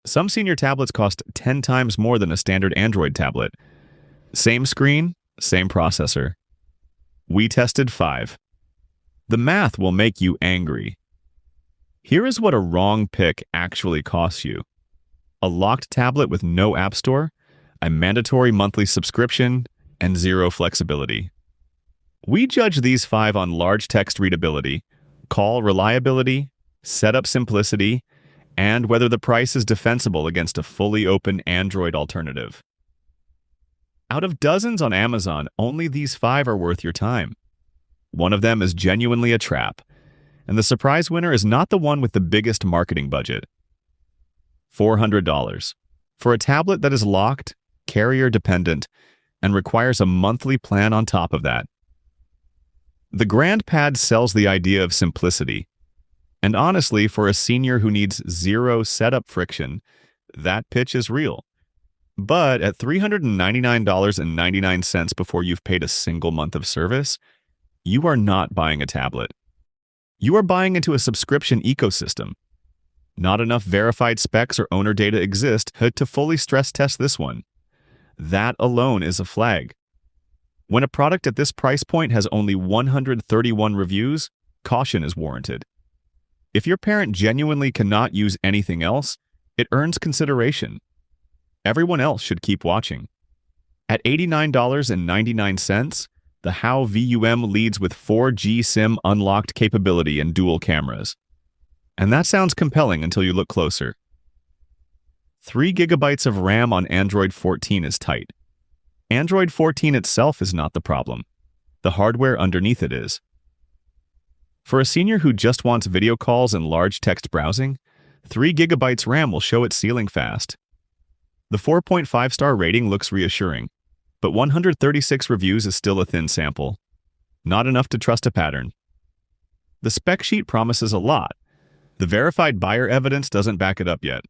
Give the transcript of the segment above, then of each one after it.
Some senior tablets cost 10 times more than a standard Android tablet. Same screen, same processor. We tested 5. The math will make you angry. Here is what a wrong pick actually costs you. A locked tablet with no app store, a mandatory monthly subscription, and zero flexibility. We judge these 5 on large text readability, call reliability, setup simplicity, and whether the price is defensible against a fully open Android alternative. Out of dozens on Amazon, only these 5 are worth your time. One of them is genuinely a trap, and the surprise winner is not the one with the biggest marketing budget. $400 for a tablet that is locked, carrier-dependent, and requires a monthly plan on top of that. The Grand Pad sells the idea of simplicity, and honestly, for a senior who needs zero setup friction, that pitch is real. But at $399.99 before you've paid a single month of service, you are not buying a tablet. You are buying into a subscription ecosystem. Not enough verified specs or owner data exist to fully stress test this one. That alone is a flag. When a product at this price point has only 131 reviews, caution is warranted. If your parent genuinely cannot use anything else, it earns consideration. Everyone else should keep watching. At $89.99, the HowVUM leads with 4G SIM unlocked capability and dual cameras. And that sounds compelling until you look closer. 3 GB of RAM on Android 14 is tight. Android 14 itself is not the problem. The hardware underneath it is. For a senior who just wants video calls and large text browsing, 3 GB RAM will show its ceiling fast. The 4.5-star rating looks reassuring, but 136 reviews is still a thin sample. Not enough to trust a pattern. The spec sheet promises a lot. The verified buyer evidence doesn't back it up yet.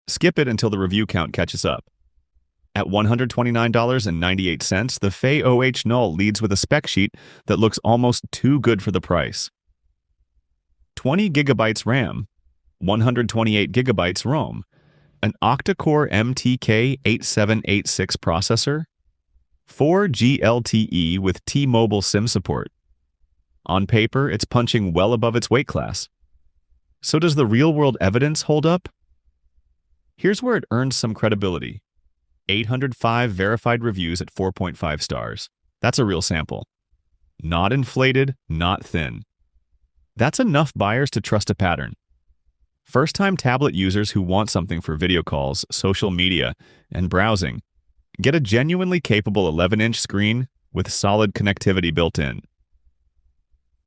Skip it until the review count catches up. At $129.98, the FE Null leads with a spec sheet that looks almost too good for the price. 20 GB RAM, 128 GB ROM, an octa-core MTK 8786 processor, 4G LTE with T-Mobile SIM support. On paper, it's punching well above its weight class. So does the real-world evidence hold up? Here's where it earns some credibility. 805 verified reviews at 4.5 stars. That's a real sample. Not inflated, not thin. That's enough buyers to trust a pattern. First-time tablet users who want something for video calls, social media, and browsing get a genuinely capable 11-inch screen with solid connectivity built in.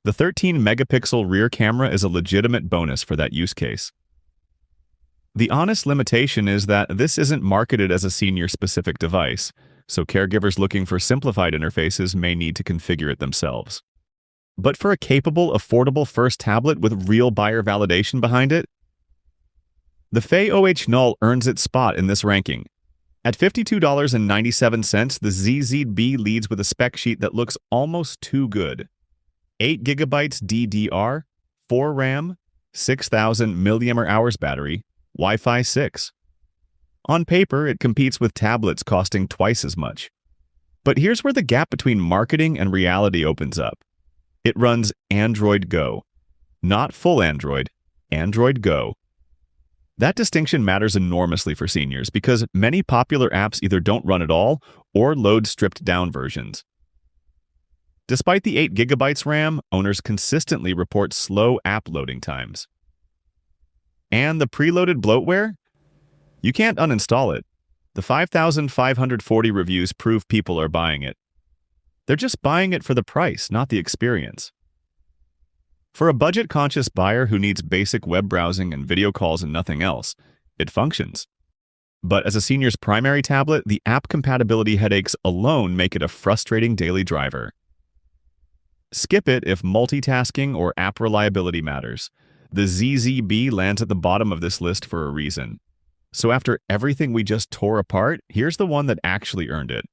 The 13-megapixel rear camera is a legitimate bonus for that use case. The honest limitation is that this isn't marketed as a senior-specific device, so caregivers looking for simplified interfaces may need to configure it themselves. But for a capable, affordable first tablet with real buyer validation behind it, the FE Null earns its spot in this ranking. At $52.97, the ZZB leads with a spec sheet that looks almost too good. 8 GB DDR, 4 RAM, 6,000 mAh battery, Wi-Fi 6. On paper, it competes with tablets costing twice as much. But here's where the gap between marketing and reality opens up. It runs Android Go. Not full Android, Android Go. That distinction matters enormously for seniors because many popular apps either don't run at all or load stripped-down versions. Despite the 8 GB RAM, owners consistently report slow app loading times. And the preloaded bloatware? You can't uninstall it. The 5,540 reviews prove people are buying it. They're just buying it for the price, not the experience. For a budget-conscious buyer who needs basic web browsing and video calls and nothing else, it functions. But as a senior's primary tablet, the app compatibility headaches alone make it a frustrating daily driver. Skip it if multitasking or app reliability matters. The ZZB lands at the bottom of this list for a reason. So after everything we just tore apart, here's the one that actually earned it.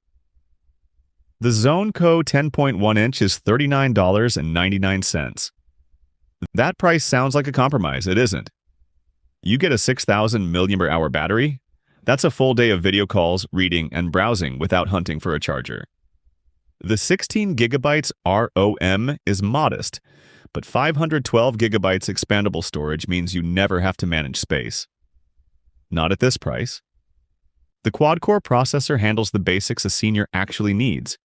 The Zone Co 10.1-inch is $39.99. That price sounds like a compromise. It isn't. You get a 6,000 mAh battery? That's a full day of video calls, reading, and browsing without hunting for a charger. The 16 gigabytes ROM is modest, but 512 gigabytes expandable storage means you never have to manage space. Not at this price. The quad-core processor handles the basics a senior actually needs: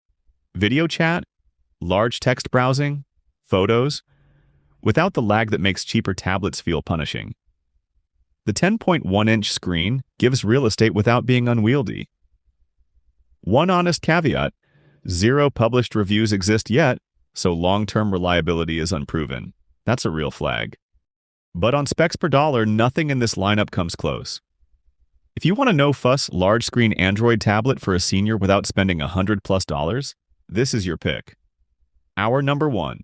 video chat, large text browsing, photos, without the lag that makes cheaper tablets feel punishing. The 10.1-inch screen gives real estate without being unwieldy. One honest caveat: zero published reviews exist yet, so long-term reliability is unproven. That's a real flag. But on specs per dollar, nothing in this lineup comes close. If you want a no-fuss, large-screen Android tablet for a senior without spending $100+, this is your pick. Our number one.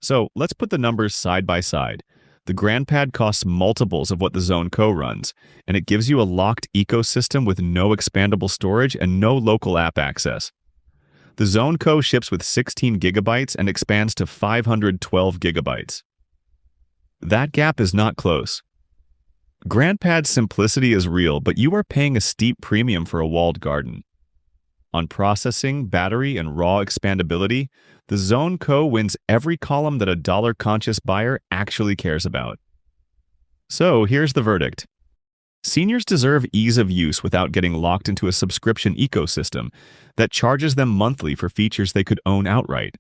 So let's put the numbers side by side. The GrandPad costs multiples of what the Zone Co runs, and it gives you a locked ecosystem with no expandable storage and no local app access. The Zone Co ships with 16 gigabytes and expands to 512 gigabytes. That gap is not close. GrandPad's simplicity is real, but you are paying a steep premium for a walled garden. On processing, battery, and raw expandability, the Zone Co wins every column that a dollar-conscious buyer actually cares about. So here's the verdict. Seniors deserve ease of use without getting locked into a subscription ecosystem that charges them monthly for features they could own outright.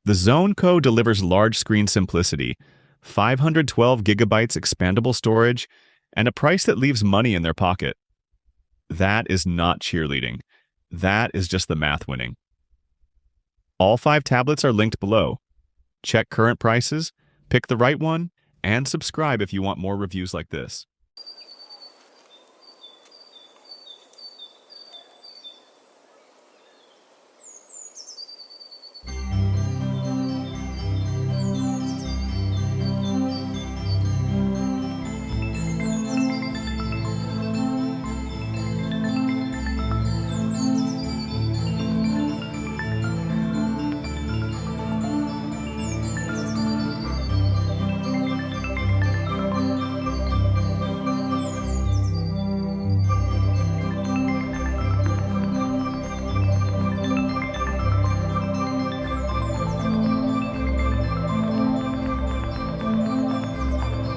The Zone Co delivers large-screen simplicity, 512 gigabytes expandable storage, and a price that leaves money in their pocket. That is not cheerleading. That is just the math winning. All 5 tablets are linked below. Check current prices, pick the right one, and subscribe if you want more reviews like this.